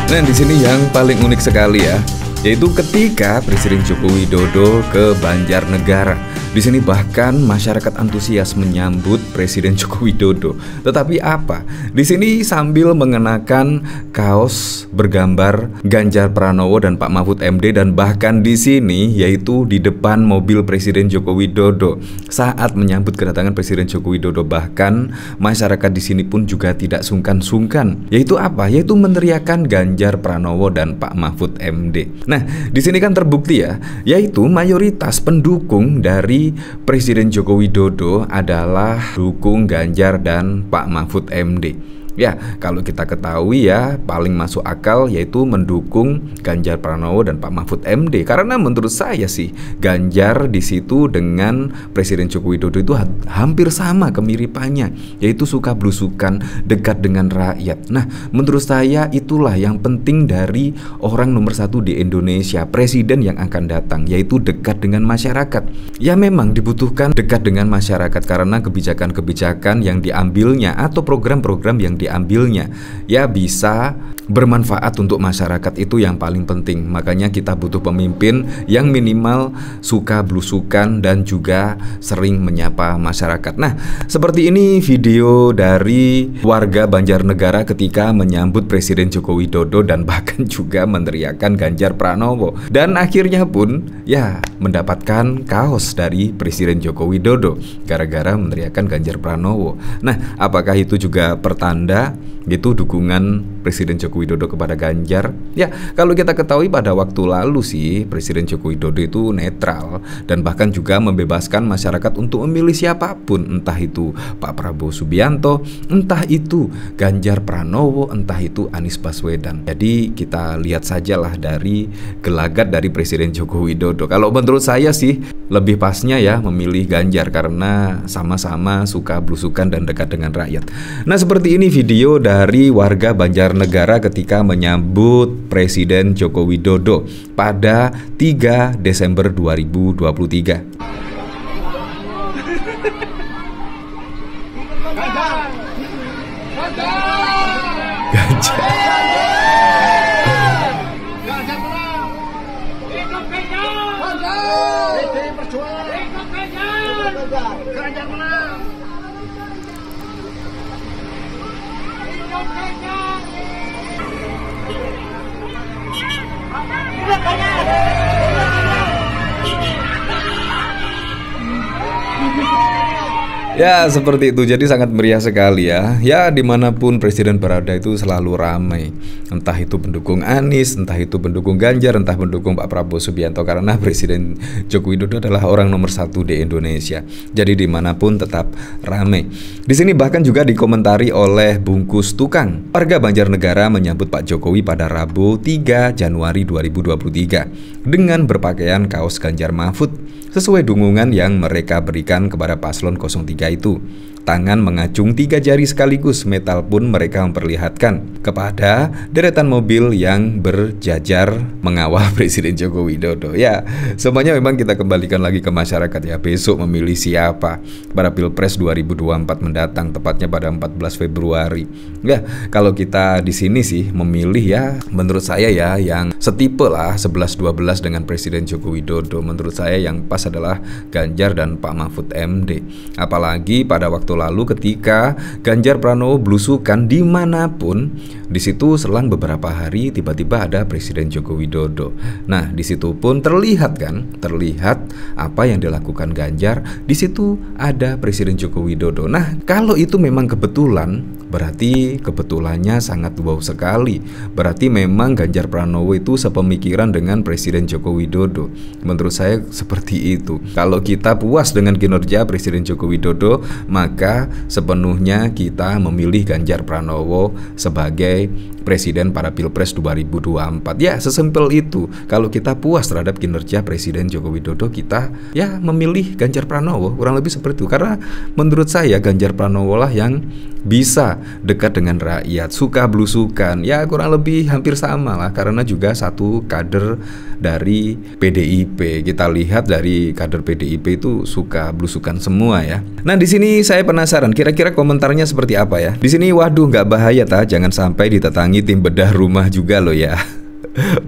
Nah, di sini yang paling unik sekali ya, yaitu ketika Presiden Joko Widodo ke Banjarnegara. Di sini bahkan masyarakat antusias menyambut Presiden Joko Widodo. Tetapi apa? Di sini sambil mengenakan kaos bergambar Ganjar Pranowo dan Pak Mahfud MD, dan bahkan di sini yaitu di depan mobil Presiden Joko Widodo saat menyambut kedatangan Presiden Joko Widodo. Bahkan masyarakat di sini pun juga tidak sungkan-sungkan. Yaitu apa? Yaitu meneriakan Ganjar Pranowo dan Pak Mahfud MD. Nah, di sini kan terbukti ya, yaitu mayoritas pendukung dari Presiden Joko Widodo adalah dukung Ganjar dan Pak Mahfud MD. Ya, kalau kita ketahui ya, paling masuk akal yaitu mendukung Ganjar Pranowo dan Pak Mahfud MD. Karena menurut saya sih, Ganjar di situ dengan Presiden Joko Widodo itu hampir sama kemiripannya, yaitu suka blusukan, dekat dengan rakyat. Nah, menurut saya itulah yang penting dari orang nomor satu di Indonesia, presiden yang akan datang, yaitu dekat dengan masyarakat. Ya, memang dibutuhkan dekat dengan masyarakat karena kebijakan-kebijakan yang diambilnya atau program-program yang diambilnya ya bisa bermanfaat untuk masyarakat, itu yang paling penting. Makanya kita butuh pemimpin yang minimal suka blusukan dan juga sering menyapa masyarakat. Nah, seperti ini video dari warga Banjarnegara ketika menyambut Presiden Joko Widodo dan bahkan juga meneriakan Ganjar Pranowo. Dan akhirnya pun ya mendapatkan kaos dari Presiden Joko Widodo gara-gara meneriakan Ganjar Pranowo. Nah, apakah itu juga pertanda gitu dukungan Presiden Joko Widodo kepada Ganjar? Ya, kalau kita ketahui pada waktu lalu sih Presiden Joko Widodo itu netral dan bahkan juga membebaskan masyarakat untuk memilih siapapun, entah itu Pak Prabowo Subianto, entah itu Ganjar Pranowo, entah itu Anies Baswedan. Jadi kita lihat sajalah dari gelagat dari Presiden Joko Widodo. Kalau menurut saya sih lebih pasnya ya memilih Ganjar karena sama-sama suka blusukan dan dekat dengan rakyat. Nah, seperti ini video dari warga Banjarnegara ketika menyambut Presiden Joko Widodo pada 3 Desember 2023. Ya, seperti itu. Jadi sangat meriah sekali ya. Ya, dimanapun presiden berada itu selalu ramai. Entah itu pendukung Anies, entah itu pendukung Ganjar, entah pendukung Pak Prabowo Subianto. Karena Presiden Joko Widodo adalah orang nomor satu di Indonesia. Jadi dimanapun tetap ramai. Di sini bahkan juga dikomentari oleh Bungkus Tukang. Warga Banjarnegara menyambut Pak Jokowi pada Rabu 3 Januari 2023 dengan berpakaian kaos Ganjar Mahfud sesuai dukungan yang mereka berikan kepada paslon 03 itu. Tangan mengacung 3 jari sekaligus, metal pun mereka memperlihatkan kepada deretan mobil yang berjajar mengawal Presiden Joko Widodo. Ya, semuanya memang kita kembalikan lagi ke masyarakat ya. Besok memilih siapa pada Pilpres 2024 mendatang, tepatnya pada 14 Februari. Ya, kalau kita di sini sih memilih ya, menurut saya ya yang setipe lah 11-12 dengan Presiden Joko Widodo. Menurut saya yang pas adalah Ganjar dan Pak Mahfud MD. Apalagi pada waktu waktu lalu ketika Ganjar Pranowo blusukan dimanapun, di situ selang beberapa hari tiba-tiba ada Presiden Joko Widodo. Nah, di situ pun terlihat apa yang dilakukan Ganjar. Di situ ada Presiden Joko Widodo. Nah, kalau itu memang kebetulan, berarti kebetulannya sangat wow sekali. Berarti memang Ganjar Pranowo itu sepemikiran dengan Presiden Joko Widodo. Menurut saya seperti itu. Kalau kita puas dengan kinerja Presiden Joko Widodo, maka sepenuhnya kita memilih Ganjar Pranowo sebagai presiden pada Pilpres 2024. Ya, sesimpel itu. Kalau kita puas terhadap kinerja Presiden Joko Widodo, kita ya memilih Ganjar Pranowo. Kurang lebih seperti itu. Karena menurut saya Ganjar Pranowo lah yang bisa dekat dengan rakyat, suka blusukan. Ya, kurang lebih hampir sama lah, karena juga satu kader dari PDIP. Kita lihat dari kader PDIP itu suka blusukan semua ya. Nah, di sini saya penasaran kira-kira komentarnya seperti apa ya. Di sini waduh, nggak bahaya jangan sampai ditetangi tim bedah rumah juga loh ya.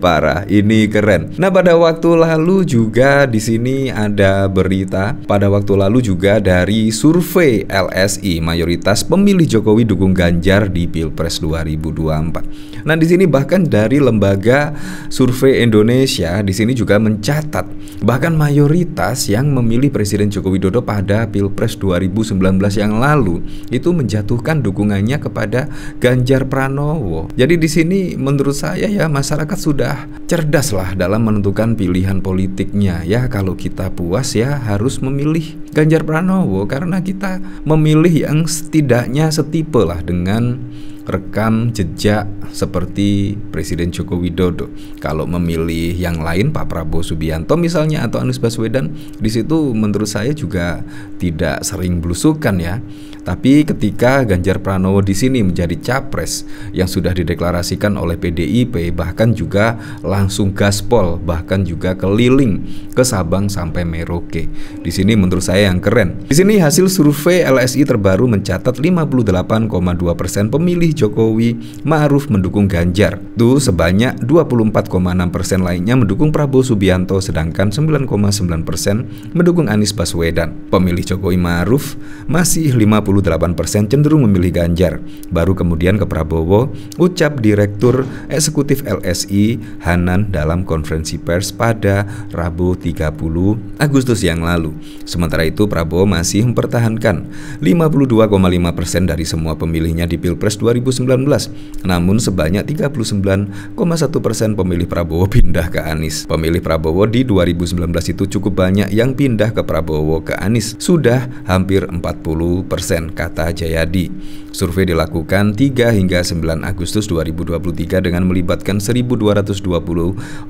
Parah, ini keren. Nah, pada waktu lalu juga di sini ada berita. Pada waktu lalu juga dari survei LSI, mayoritas pemilih Jokowi dukung Ganjar di Pilpres 2024. Nah, di sini bahkan dari lembaga survei Indonesia di sini juga mencatat bahkan mayoritas yang memilih Presiden Joko Widodo pada Pilpres 2019 yang lalu itu menjatuhkan dukungannya kepada Ganjar Pranowo. Jadi di sini menurut saya ya masyarakat sudah cerdas lah dalam menentukan pilihan politiknya. Ya, kalau kita puas ya harus memilih Ganjar Pranowo karena kita memilih yang setidaknya setipe lah dengan rekam jejak seperti Presiden Joko Widodo. Kalau memilih yang lain, Pak Prabowo Subianto misalnya atau Anies Baswedan, di situ menurut saya juga tidak sering blusukan ya. Tapi ketika Ganjar Pranowo di sini menjadi capres yang sudah dideklarasikan oleh PDIP, bahkan juga langsung gaspol, bahkan juga keliling ke Sabang sampai Merauke. Di sini menurut saya yang keren. Di sini hasil survei LSI terbaru mencatat 58,2% pemilih Jokowi Ma'ruf mendukung Ganjar. Tuh sebanyak 24,6% lainnya mendukung Prabowo Subianto, sedangkan 9,9% mendukung Anies Baswedan. Pemilih Jokowi Ma'ruf masih 58% cenderung memilih Ganjar. Baru kemudian ke Prabowo, ucap Direktur Eksekutif LSI Hanan dalam konferensi pers pada Rabu 30 Agustus yang lalu. Sementara itu Prabowo masih mempertahankan 52,5% dari semua pemilihnya di Pilpres 2019. Namun sebanyak 39,1% pemilih Prabowo pindah ke Anies. Pemilih Prabowo di 2019 itu cukup banyak yang pindah ke Prabowo ke Anies. Sudah hampir 40%, kata Jayadi. Survei dilakukan 3 hingga 9 Agustus 2023 dengan melibatkan 1.220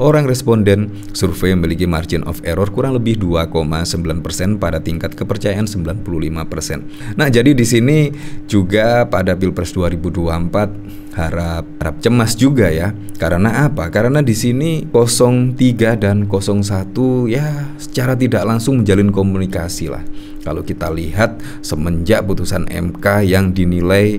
orang responden. Survei memiliki margin of error kurang lebih 2,9% pada tingkat kepercayaan 95%. Nah, jadi di sini juga pada Pilpres 2024 harap cemas juga ya. Karena apa? Karena di sini 03 dan 01 ya secara tidak langsung menjalin komunikasi lah. Kalau kita lihat semenjak putusan MK yang dinilai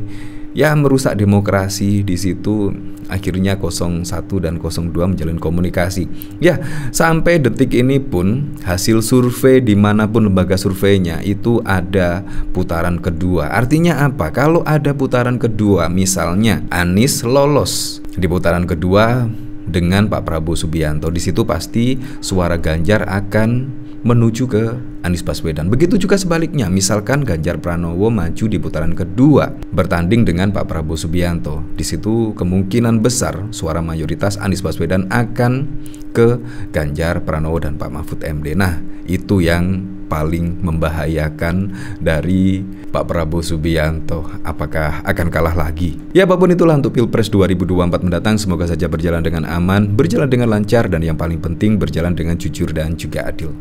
ya merusak demokrasi, di situ akhirnya 01 dan 02 menjalin komunikasi. Ya, sampai detik ini pun hasil survei dimanapun lembaga surveinya itu ada putaran kedua. Artinya apa? Kalau ada putaran kedua, misalnya Anies lolos di putaran kedua dengan Pak Prabowo Subianto, di situ pasti suara Ganjar akan menuju ke Anies Baswedan. Begitu juga sebaliknya, misalkan Ganjar Pranowo maju di putaran kedua bertanding dengan Pak Prabowo Subianto, di situ kemungkinan besar suara mayoritas Anies Baswedan akan ke Ganjar Pranowo dan Pak Mahfud MD. Nah, itu yang paling membahayakan dari Pak Prabowo Subianto. Apakah akan kalah lagi? Ya, apapun itulah untuk Pilpres 2024 mendatang, semoga saja berjalan dengan aman, berjalan dengan lancar, dan yang paling penting berjalan dengan jujur dan juga adil.